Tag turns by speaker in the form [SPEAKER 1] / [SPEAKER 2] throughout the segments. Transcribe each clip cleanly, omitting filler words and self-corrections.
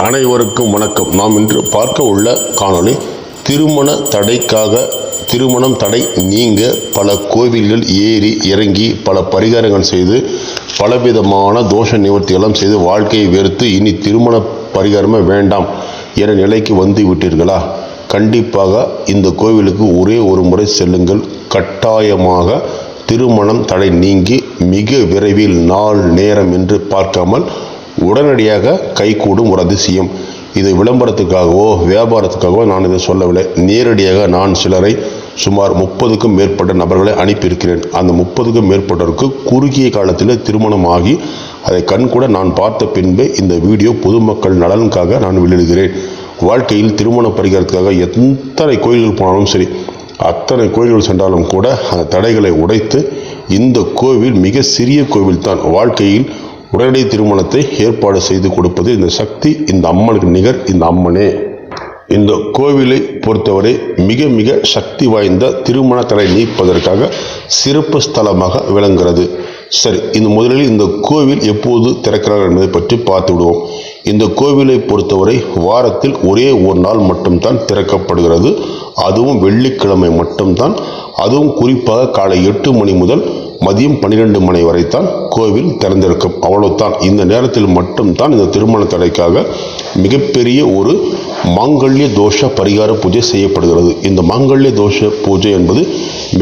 [SPEAKER 1] அனைவருக்கும் வணக்கம். நாம் இன்று பார்க்க உள்ள காணொளி திருமண தடைக்காக திருமணம் தடை நீங்க பல கோவில்கள் ஏறி இறங்கி பல பரிகாரங்கள் செய்து பலவிதமான தோஷ நிவர்த்திகளும் செய்து வாழ்க்கையை வெறுத்து இனி திருமண பரிகாரமே வேண்டாம் என நிலைக்கு வந்து விட்டீர்களா? கண்டிப்பாக இந்த கோவிலுக்கு ஒரே ஒரு முறை செல்லுங்கள். கட்டாயமாக திருமணம் தடை நீங்கி மிக விரைவில் நாள் நேரம் என்று பார்க்காமல் உடனடியாக கைகூடும் ஒரு அதிசயம். இது விளம்பரத்துக்காகவோ வியாபாரத்துக்காகவோ நான் இதை சொல்லவில்லை. நேரடியாக நான் சிலரை சுமார் 30க்கும் மேற்பட்ட நபர்களை அனுப்பியிருக்கிறேன். அந்த 30க்கும் மேற்பட்டவருக்கு குறுகிய காலத்தில் திருமணம் ஆகி அதை கண்கூட நான் பார்த்த பின்பே இந்த வீடியோ பொதுமக்கள் நலனுக்காக நான் வெளியிடுகிறேன். வாழ்க்கையில் திருமண பரிகாரத்துக்காக எத்தனை கோயில்கள் போனாலும் சரி, அத்தனை கோயில்கள் சென்றாலும் கூட அந்த தடைகளை உடைத்து இந்த கோவில் மிக சிறிய கோவில் தான். வாழ்க்கையில் உடனடி திருமணத்தை ஏற்பாடு செய்து கொடுப்பது இந்த சக்தி, இந்த அம்மனுக்கு நிகர் இந்த அம்மனே. இந்த கோவிலை பொறுத்தவரை மிக மிக சக்தி வாய்ந்த திருமண தடை நீப்பதற்காக சிறப்பு ஸ்தலமாக விளங்குகிறது. சரி, இந்த முதலில் இந்த கோவில் எப்போது திறக்கிறார்கள் என்பதை பற்றி பார்த்து விடுவோம். இந்த கோவிலை பொறுத்தவரை வாரத்தில் ஒரே ஒரு நாள் மட்டும்தான் திறக்கப்படுகிறது. அதுவும் வெள்ளிக்கிழமை மட்டும்தான். அதுவும் குறிப்பாக காலை 8 மணி முதல் மதியம் 12 மணி வரைத்தான் கோவில் திறந்திருக்கும். அவ்வளவுதான். இந்த நேரத்தில் மட்டும்தான் இந்த திருமண தடைக்காக மிகப்பெரிய ஒரு மாங்கல்ய தோஷ பரிகார பூஜை செய்யப்படுகிறது. இந்த மாங்கல்ய தோஷ பூஜை என்பது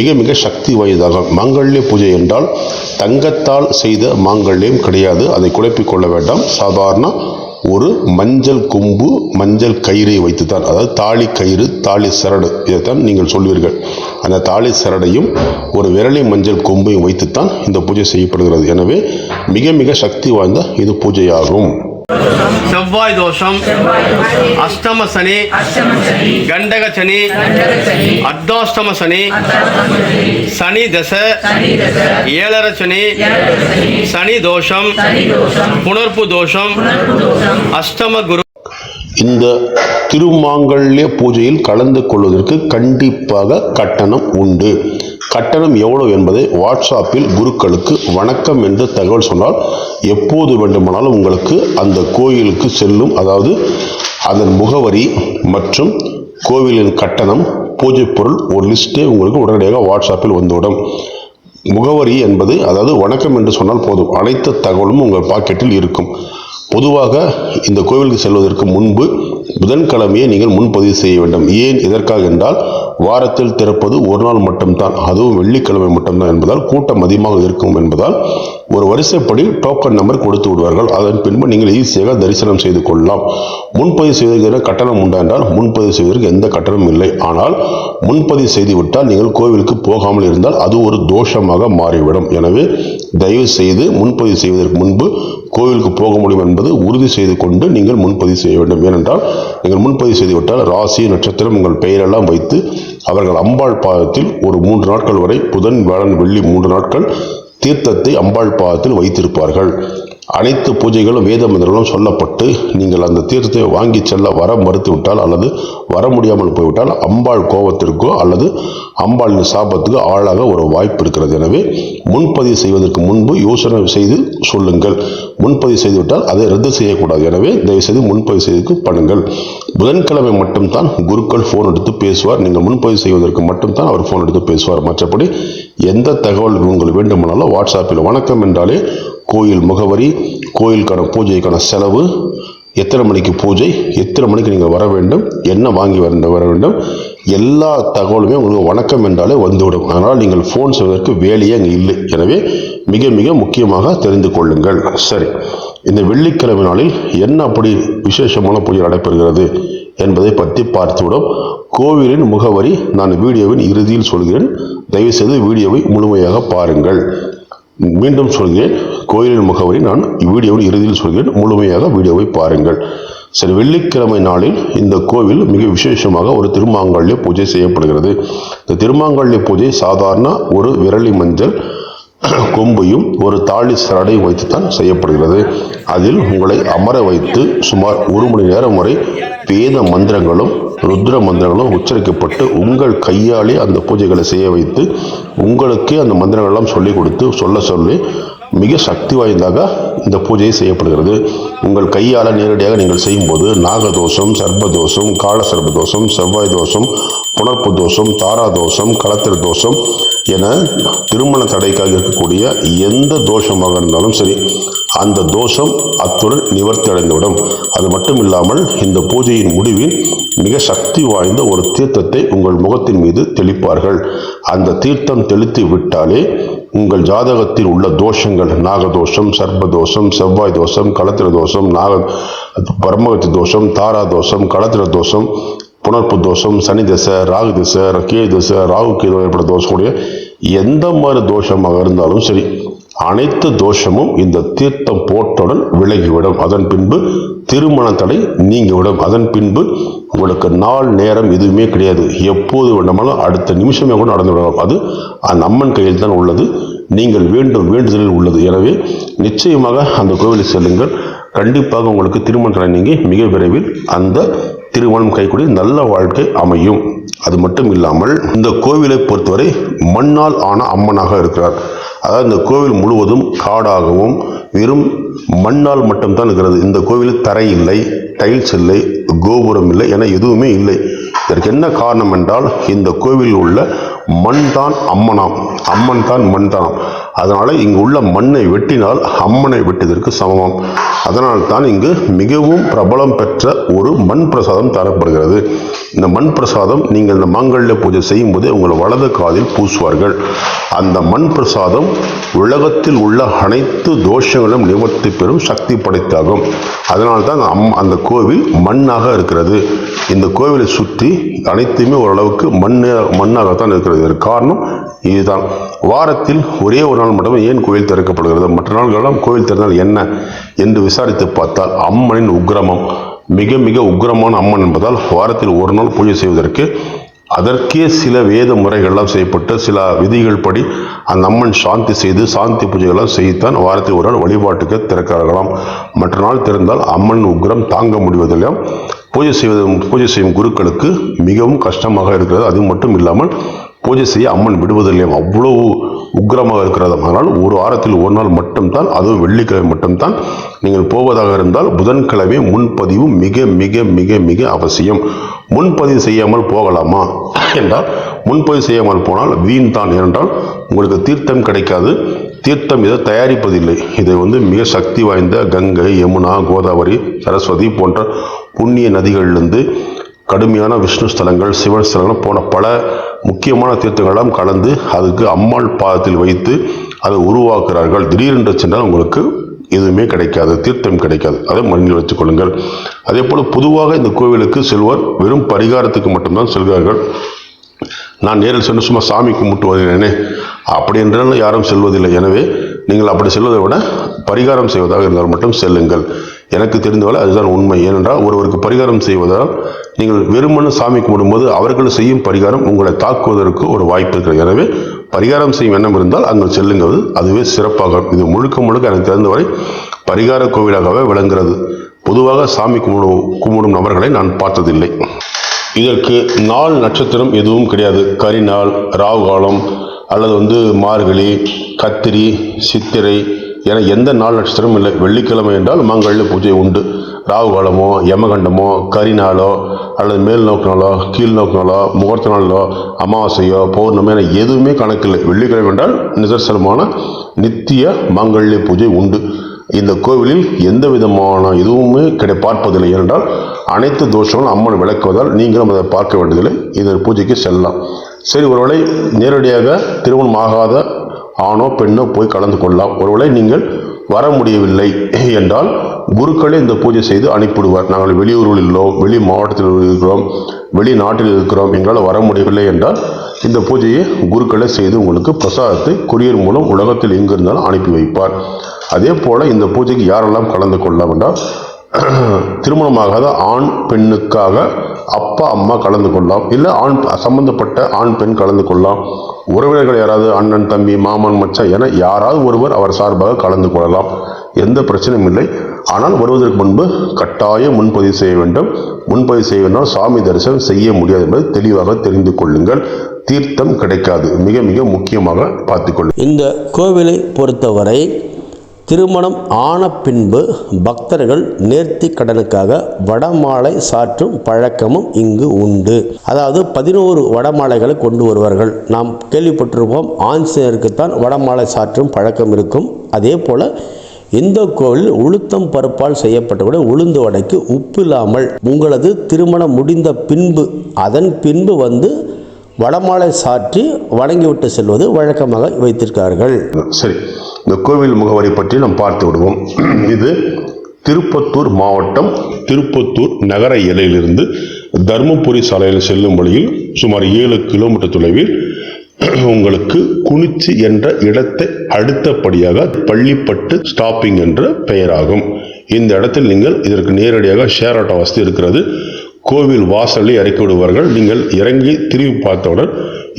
[SPEAKER 1] மிக மிக சக்தி வாய்ந்ததாகும். மாங்கல்ய பூஜை என்றால் தங்கத்தால் செய்த மாங்கல்யம் கிடையாது, அதை குழப்பிக் கொள்ள வேண்டாம். சாதாரண ஒரு மஞ்சள் கொம்பு மஞ்சள் கயிறை வைத்துத்தான், அதாவது தாலி கயிறு தாலி சரடு, இதைத்தான் நீங்கள் சொல்வீர்கள். அந்த தாலி சரடையும் ஒரு விரலி மஞ்சள் கொம்பையும் வைத்துத்தான் இந்த பூஜை செய்யப்படுகிறது. எனவே மிக மிக சக்தி வாய்ந்த இது பூஜையாகும்.
[SPEAKER 2] செவ்வாய் தோஷம், அஷ்டம சனி, கண்டக சனி, அர்த்தாஷ்டம சனி, சனி தசை, ஏழரை சனி, சனி தோஷம், புணர்ப்பு தோஷம், அஷ்டம குரு.
[SPEAKER 1] இந்த திருமாங்கல்ய பூஜையில் கலந்து கொள்வதற்கு கண்டிப்பாக கட்டணம் உண்டு. கட்டணம் எவ்வளவு என்பதை வாட்ஸ்அப்பில் குருக்களுக்கு வணக்கம் என்று தகவல் சொன்னால் எப்போது வேண்டுமானாலும் உங்களுக்கு அந்த கோயிலுக்கு செல்லும், அதாவது அதன் முகவரி மற்றும் கோவிலின் கட்டணம், பூஜை பொருள் ஒரு லிஸ்ட்டே உங்களுக்கு உடனடியாக வாட்ஸ்அப்பில் வந்துவிடும். முகவரி என்பது, அதாவது வணக்கம் என்று சொன்னால் போதும், அனைத்து தகவலும் உங்கள் பாக்கெட்டில் இருக்கும். பொதுவாக இந்த கோவிலுக்கு செல்வதற்கு முன்பு புதன்கிழமையே நீங்கள் முன்பதிவு செய்ய வேண்டும். ஏன், எதற்காக என்றால் வாரத்தில் திறப்பது ஒரு நாள் மட்டும்தான், அதுவும் வெள்ளிக்கிழமை மட்டும்தான் என்பதால் கூட்டம் அதிகமாக இருக்கும் என்பதால் ஒரு வரிசைப்படி டோக்கன் நம்பர் கொடுத்து விடுவார்கள். அதன் பின்பு நீங்கள் ஈஸியாக தரிசனம் செய்து கொள்ளலாம். முன்பதிவு செய்வதற்கு கட்டணம் உண்டா என்றால் முன்பதிவு செய்வதற்கு எந்த கட்டணமும் இல்லை. ஆனால் முன்பதிவு செய்துவிட்டால் நீங்கள் கோவிலுக்கு போகாமல் இருந்தால் அது ஒரு தோஷமாக மாறிவிடும். எனவே தயவு செய்து முன்பதிவு செய்வதற்கு முன்பு கோவிலுக்கு போக முடியும் என்பது உறுதி செய்து கொண்டு நீங்கள் முன்பதிவு செய்ய வேண்டும். ஏனென்றால் நீங்கள் முன்பதிவு செய்துவிட்டால் ராசி நட்சத்திரம் உங்கள் பெயரெல்லாம் வைத்து அவர்கள் அம்பாள் பாதத்தில் ஒரு 3 நாட்கள் வரை, புதன் வியாழன் வெள்ளி 3 நாட்கள் தீர்த்தத்தை அம்பாள் பாதத்தில் வைத்திருப்பார்கள். அனைத்து பூஜைகளும் வேத மந்திரங்களும் சொல்லப்பட்டு நீங்கள் அந்த தீர்த்தத்தை வாங்கி செல்ல வர மறுத்து விட்டால் அல்லது வர முடியாமல் போய்விட்டால் அம்பாள் கோபத்திற்கோ அல்லது அம்பாளின் சாபத்துக்கு ஆளாக ஒரு வாய்ப்பு இருக்கிறது. எனவே முன்பதிவு செய்வதற்கு முன்பு யோசனை செய்து சொல்லுங்கள். முன்பதிவு செய்துவிட்டால் அதை ரத்து செய்யக்கூடாது. எனவே தயவுசெய்து முன்பதிவு செய்து பண்ணுங்கள். புதன்கிழமை மட்டும்தான் குருக்கள் ஃபோன் எடுத்து பேசுவார். நீங்கள் முன்பதிவு செய்வதற்கு மட்டும்தான் அவர் ஃபோன் எடுத்து பேசுவார். மற்றபடி எந்த தகவல் உங்களுக்கு வேண்டுமானாலும் வாட்ஸ்அப்பில் வணக்கம் என்றாலே கோயில் முகவரி, கோயிலுக்கான பூஜைக்கான செலவு, எத்தனை மணிக்கு பூஜை, எத்தனை மணிக்கு நீங்கள் வர வேண்டும், என்ன வாங்கி வர வேண்டும், எல்லா தகவலுமே உங்களுக்கு வணக்கம் என்றாலே வந்துவிடும். அதனால் நீங்கள் ஃபோன் செய்வதற்கு வேலையே அங்கே இல்லை. எனவே மிக மிக முக்கியமாக தெரிந்து கொள்ளுங்கள். சரி, இந்த வெள்ளிக்கிழமை நாளில் என்ன அப்படி விசேஷமான பூஜை நடைபெறுகிறது என்பதை பற்றி பார்த்துவிடும். கோவிலின் முகவரி நான் வீடியோவின் இறுதியில் சொல்கிறேன். தயவுசெய்து வீடியோவை முழுமையாக பாருங்கள். மீண்டும் சொல்கிறேன், கோயிலின் முகவரி நான் வீடியோவின் இறுதியில் சொல்கிறேன். முழுமையாக வீடியோவை பாருங்கள். சரி, வெள்ளிக்கிழமை நாளில் இந்த கோவில் மிக விசேஷமாக ஒரு திருமாங்கல்ய பூஜை செய்யப்படுகிறது. இந்த திருமாங்கல்ய பூஜை சாதாரண ஒரு விரலி மஞ்சள் கொம்பையும் ஒரு தாலி சரடையும் வைத்துத்தான் செய்யப்படுகிறது. அதில் உங்களை அமர வைத்து சுமார் 1 மணி நேரம் வரை வேத மந்திரங்களும் ருத்ர மந்திரங்களும் உச்சரிக்கப்பட்டு உங்கள் கையாலே அந்த பூஜைகளை செய்ய வைத்து உங்களுக்கே அந்த மந்திரங்கள்லாம் சொல்லிக் கொடுத்து சொல்லி மிக சக்தி வாய்ந்ததாக இந்த பூஜை செய்யப்படுகிறது. உங்கள் கையால் நேரடியாக நீங்கள் செய்யும்போது நாகதோஷம், சர்ப்பதோஷம், கால சர்ப்பதோஷம், செவ்வாய் தோஷம், புணர்ப்பு தோஷம், தாரா தோஷம், களத்திர தோஷம் என திருமண தடைக்காக இருக்கக்கூடிய எந்த தோஷமாக இருந்தாலும் சரி, அந்த தோஷம் அத்துடன் நிவர்த்தி அடைந்துவிடும். அது மட்டும் இல்லாமல் இந்த பூஜையின் முடிவில் மிக சக்தி வாய்ந்த ஒரு தீர்த்தத்தை உங்கள் முகத்தின் மீது தெளிப்பார்கள். அந்த தீர்த்தம் தெளித்து விட்டாலே உங்கள் ஜாதகத்தில் உள்ள தோஷங்கள், நாகதோஷம், சர்ப்பதோஷம், செவ்வாய் தோஷம், களத்திர தோஷம், பரமகத்தி தோஷம், தாரா தோஷம், களத்திர தோஷம், புணர்ப்பு தோஷம், சனி தசை, ராகு தசை, கேது தசை, ராகு கேது ஏற்பட்ட தோஷக்கூடிய எந்த மாதிரி தோஷமாக இருந்தாலும் சரி, அனைத்து தோஷமும் இந்த தீர்த்தம் போட்டவுடன் விலகிவிடும். அதன் பின்பு திருமண தடை நீங்கிவிடும். அதன் பின்பு உங்களுக்கு நாள் நேரம் எதுவுமே கிடையாது. எப்போது வேண்டுமானாலும் அடுத்த நிமிஷமே கூட நடந்து விடலாம். அது அந்த அம்மன் கையில் தான் உள்ளது. நீங்கள் வேண்டும் வேண்டுதலில் உள்ளது. எனவே நிச்சயமாக அந்த கோவிலுக்கு செல்லுங்கள். கண்டிப்பாக உங்களுக்கு திருமண தடை நீங்கி மிக விரைவில் அந்த திருமணம் கைக்கூடி நல்ல வாழ்க்கை அமையும். அது மட்டும் இல்லாமல் இந்த கோவிலை பொறுத்தவரை மண்ணால் ஆன அம்மனாக இருக்கிறார். அதாவது இந்த கோவில் முழுவதும் காடாகவும் வெறும் மண்ணால் மட்டும்தான் இருக்கிறது. இந்த கோவிலில் தரை இல்லை, டைல்ஸ் இல்லை, கோபுரம் இல்லை என எதுவுமே இல்லை. இதற்கு என்ன காரணம் என்றால் இந்த கோவிலில் உள்ள மண் தான் அம்மனாம், அம்மன் தான் மண் தானாம். அதனால இங்கு உள்ள மண்ணை வெட்டினால் அம்மனை வெட்டியதற்கு சமமாம். அதனால் தான் இங்கு மிகவும் பிரபலம் பெற்ற ஒரு மண் பிரசாதம் தரப்படுகிறது. இந்த மண் பிரசாதம் நீங்கள் இந்த மாங்கல்ய பூஜை செய்யும் போதே உங்கள் வலது காதில் பூசுவார்கள். அந்த மண் பிரசாதம் உலகத்தில் உள்ள அனைத்து தோஷங்களும் நிவர்த்தி பெறும் சக்தி படைத்தாகும். அதனால் தான் அந்த கோவில் மண்ணாக இருக்கிறது. இந்த கோவிலை சுற்றி அனைத்துமே ஓரளவுக்கு மண்ணாகத்தான் இருக்கிறது. இதற்கு காரணம் இதுதான். வாரத்தில் ஒரே ஒரு நாள் மட்டுமே ஏன் கோவில் திறக்கப்படுகிறது? மற்ற நாள்களெல்லாம் கோவில் திறந்தால் என்ன என்று விசாரித்து பார்த்தால் அம்மனின் உக்கிரமம் மிக மிக உக்கிரமான அம்மன் என்பதால் வாரத்தில் ஒரு நாள் பூஜை செய்வதற்கு அதற்கே சில வேத முறைகள்லாம் செய்யப்பட்டு சில விதிகள் படி அந்த அம்மன் சாந்தி செய்து சாந்தி பூஜைகள்லாம் செய்துத்தான் வாரத்தில் ஒரு நாள் வழிபாட்டுக்கு திறக்கிறார்களாம். மற்ற நாள் திறந்தால் அம்மன் உக்கிரம் தாங்க முடிவதில்லையாம். பூஜை செய்யும் குருக்களுக்கு மிகவும் கஷ்டமாக இருக்கிறது. அது மட்டும் இல்லாமல் பூஜை செய்ய அம்மன் விடுவதில்லையாம். அவ்வளவு உக்கிரமாக இருக்கிறது. அதனால் ஒரு வாரத்தில் ஒரு நாள் மட்டும்தான், அதுவும் வெள்ளிக்கிழமை மட்டும்தான் நீங்கள் போவதாக இருந்தால் புதன்கிழமை முன்பதிவு மிக மிக மிக மிக அவசியம். முன்பதிவு செய்யாமல் போகலாமா என்றால் முன்பதிவு செய்யாமல் போனால் வீண் தான். ஏனென்றால் உங்களுக்கு தீர்த்தம் கிடைக்காது. தீர்த்தம் இதை தயாரிப்பதில்லை. இதை மிக சக்தி வாய்ந்த கங்கை, யமுனா, கோதாவரி, சரஸ்வதி போன்ற புண்ணிய நதிகளிலிருந்து கடுமையான விஷ்ணு ஸ்தலங்கள், சிவன் ஸ்தலங்கள் போன பல முக்கியமான தீர்த்தங்களெல்லாம் கலந்து அதுக்கு அம்மாள் பாதத்தில் வைத்து அதை உருவாக்குறார்கள். திடீரென்று சென்றால் உங்களுக்கு எதுவுமே கிடைக்காது, தீர்த்தம் கிடைக்காது. அதை மனதில் வச்சுக் கொள்ளுங்கள். அதே போல் பொதுவாக இந்த கோவிலுக்கு செல்வர் வெறும் பரிகாரத்துக்கு மட்டும்தான் செல்கிறார்கள். நான் நேரில் சென்று சும்மா சாமி கும்பிட்டு வருகிறேனே அப்படி என்றாலும் யாரும் செல்வதில்லை. எனவே நீங்கள் அப்படி செல்வதை விட பரிகாரம் செய்வதாக இருந்தால் மட்டும் செல்லுங்கள். எனக்கு தெரிந்தவரை அதுதான் உண்மை. ஏனென்றால் ஒருவருக்கு பரிகாரம் செய்வதால் நீங்கள் வெறுமனு சாமி கும்பிடும்போது அவர்கள் செய்யும் பரிகாரம் உங்களை தாக்குவதற்கு ஒரு வாய்ப்பு இருக்கிறது. எனவே பரிகாரம் செய்யும் எண்ணம் இருந்தால் அங்கு செல்லுங்கள், அதுவே சிறப்பாக. இது முழுக்க முழுக்க எனக்கு தெரிந்தவரை பரிகார கோவிலாகவே விளங்குகிறது. பொதுவாக சாமி கும்பிடும் நபர்களை நான் பார்த்ததில்லை. இதற்கு நாள் நட்சத்திரம் எதுவும் கிடையாது. கரிநாள், ராகு காலம் அல்லது மார்கழி, கத்திரி, சித்திரை என எந்த நாள் நட்சத்திரமும் இல்லை. வெள்ளிக்கிழமை என்றால் மாங்கல்ய பூஜை உண்டு. ராகு காலமோ, யமகண்டமோ, கரிநாளோ அல்லது மேல் நோக்கு நாளோ, கீழ் நோக்கு நாளோ, முகூர்த்த நாளோ, அமாவாசையோ, பௌர்ணமி என எதுவுமே கணக்கில்லை. வெள்ளிக்கிழமை என்றால் நிதர்சனமான நித்திய மாங்கல்ய பூஜை உண்டு. இந்த கோவிலில் எந்த விதமான எதுவுமே பார்ப்பதில்லை. ஏனென்றால் அனைத்து தோஷங்களும் அம்மன் விளக்குவதால் நீங்களும் அதை பார்க்க வேண்டியதில்லை. இந்த பூஜைக்கு செல்லலாம். சரி, ஒருவேளை நேரடியாக திருமணம் ஆகாத ஆணோ பெண்ணோ போய் கலந்து கொள்ளலாம். ஒருவேளை நீங்கள் வர முடியவில்லை என்றால் குருக்களே இந்த பூஜை செய்து அனுப்பிவிடுவார். நாங்கள் வெளியூரில் உள்ளோம், வெளி மாவட்டத்தில் இருக்கிறோம், வெளிநாட்டில் இருக்கிறோம், எங்களால் வர முடியவில்லை என்றால் இந்த பூஜையை குருக்களே செய்து உங்களுக்கு பிரசாதத்தை கொரியர் மூலம் உலகத்தில் எங்கு இருந்தாலும் அனுப்பி வைப்பார். அதே போல் இந்த பூஜைக்கு யாரெல்லாம் கலந்து கொள்ளலாம் என்றால் திருமணமாகாத ஆண் பெண்ணுக்காக அப்பா அம்மா கலந்து கொள்ளலாம். இல்லை சம்பந்தப்பட்ட ஆண் பெண் கலந்து கொள்ளலாம். உறவினர்கள் யாராவது அண்ணன், தம்பி, மாமன், மச்சான் என யாராவது ஒருவர் அவர் சார்பாக கலந்து கொள்ளலாம். எந்த பிரச்சனையும் இல்லை. ஆனால் வருவதற்கு முன்பு கட்டாயம் முன்பதிவு செய்ய வேண்டும். முன்பதிவு செய்வதால் சாமி தரிசனம் செய்ய முடியாது என்பதை தெளிவாக தெரிந்து கொள்ளுங்கள். தீர்த்தம் கிடைக்காது. மிக மிக முக்கியமாக பார்த்துக்கொள்ளுங்கள்.
[SPEAKER 3] இந்த கோவிலை பொறுத்தவரை
[SPEAKER 1] திருமணம் ஆன பின்பு பக்தர்கள் நேர்த்தி கடனுக்காக வடமாலை சாற்றும் பழக்கமும் இங்கு உண்டு. அதாவது 11 வடமாலைகளை கொண்டு வருவார்கள். நாம் கேள்விப்பட்டிருப்போம், ஆஞ்சநேயருக்குத்தான் வடமாலை சாற்றும் பழக்கம் இருக்கும். அதே போல் இந்த கோவில் உளுத்தம் பருப்பால் செய்யப்பட்ட உளுந்து வடைக்கு உப்பு இல்லாமல் உங்களது திருமணம் முடிந்த பின்பு அதன் பின்பு வந்து வடமாலை சாற்றி வழங்கிவிட்டு செல்வது வழக்கமாக வைத்திருக்கார்கள்.
[SPEAKER 3] சரி, இந்த கோவில் முகவரி பற்றி நாம் பார்த்து விடுவோம். இது திருப்பத்தூர் மாவட்டம் திருப்பத்தூர் நகர எல்லையிலிருந்து தர்மபுரி சாலையில் செல்லும் வழியில் சுமார் 7 கிலோமீட்டர் தொலைவில் உங்களுக்கு குனிச்சி என்ற இடத்தை அடுத்தபடியாக பள்ளிப்பட்டு ஸ்டாப்பிங் என்ற பெயராகும். இந்த இடத்தில் நீங்கள் இதற்கு நேரடியாக ஷேர் ஆட்டோ வசதி இருக்கிறது. கோவில் வாசலில் இறக்கி விடுவார்கள். நீங்கள் இறங்கி திரும்பி பார்த்தவுடன்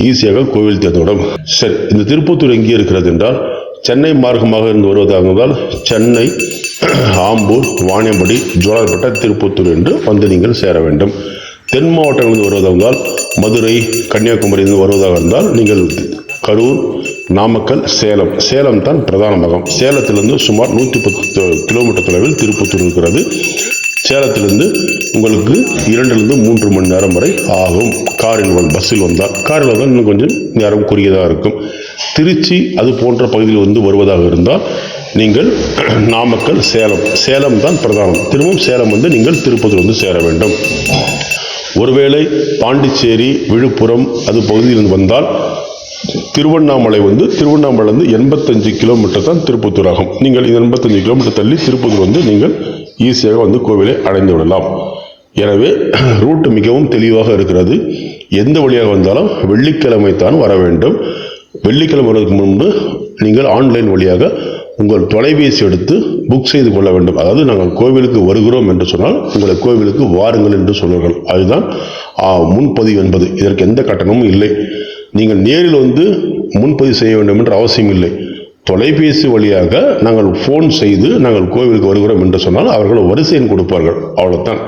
[SPEAKER 3] ஈஸியாக கோவில் தேர்ந்துவிடும். சரி, இந்த திருப்பத்தூர் எங்கே இருக்கிறது என்றால், சென்னை மார்க்கமாக இருந்து வருவதாக இருந்தால் சென்னை, ஆம்பூர், வாணியம்படி, ஜோலார்பேட்டை, திருப்பத்தூர் என்று வந்து நீங்கள் சேர வேண்டும். தென் மாவட்டங்களிலிருந்து வருவதாக இருந்தால் மதுரை, கன்னியாகுமரியிலிருந்து வருவதாக இருந்தால் நீங்கள் கரூர், நாமக்கல், சேலம் தான் பிரதானமாகும். சேலத்திலிருந்து சுமார் 110 கிலோமீட்டர் தொலைவில் திருப்பத்தூர் இருக்கிறது. சேலத்திலிருந்து உங்களுக்கு 2-3 மணி நேரம் வரை ஆகும். பஸ்ஸில் வந்தால் இன்னும் கொஞ்சம் நேரம் குறுகியதாக இருக்கும். திருச்சி அது போன்ற பகுதியில் வந்து வருவதாக இருந்தால் நீங்கள் நாமக்கல், சேலம் தான் பிரதானம். திரும்பவும் சேலம் வந்து நீங்கள் திருப்பத்தூர் வந்து சேர வேண்டும். ஒருவேளை பாண்டிச்சேரி, விழுப்புரம் அது பகுதியில் வந்தால் திருவண்ணாமலை வந்து 85 கிலோமீட்டர் தான் திருப்பத்தூர் ஆகும். நீங்கள் 85 கிலோமீட்டர் தள்ளி திருப்பத்தூர் வந்து நீங்கள் ஈஸியாக வந்து கோவிலை அடைந்து விடலாம். எனவே ரூட் மிகவும் தெளிவாக இருக்கிறது. எந்த வழியாக வந்தாலும் வெள்ளிக்கிழமை தான் வர வேண்டும். வெள்ளிக்கிழமை வருவதற்கு முன்பு நீங்கள் ஆன்லைன் வழியாக உங்கள் தொலைபேசி எடுத்து புக் செய்து கொள்ள வேண்டும். அதாவது நாங்கள் கோவிலுக்கு வருகிறோம் என்று சொன்னால் உங்களை கோவிலுக்கு வாருங்கள் என்று சொல்வார்கள். அதுதான் முன்பதிவு என்பது. இதற்கு எந்த கட்டணமும் இல்லை. நீங்கள் நேரில் வந்து முன்பதிவு செய்ய வேண்டும் என்ற அவசியம் இல்லை. தொலைபேசி வழியாக நாங்கள் ஃபோன் செய்து நாங்கள் கோவிலுக்கு வருகிறோம் என்று சொன்னால் அவர்கள் வரிசை எண் கொடுப்பார்கள். அவ்வளோதான்.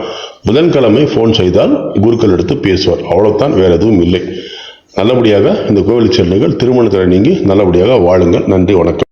[SPEAKER 3] புதன்கிழமை ஃபோன் செய்தால் குருக்கள் எடுத்து பேசுவார். அவ்வளோதான், வேறு எதுவும் இல்லை. நல்லபடியாக இந்த கோவிலுக்கு செல்லுங்கள். திருமணத்தை நீங்கி நல்லபடியாக வாழுங்கள். நன்றி, வணக்கம்.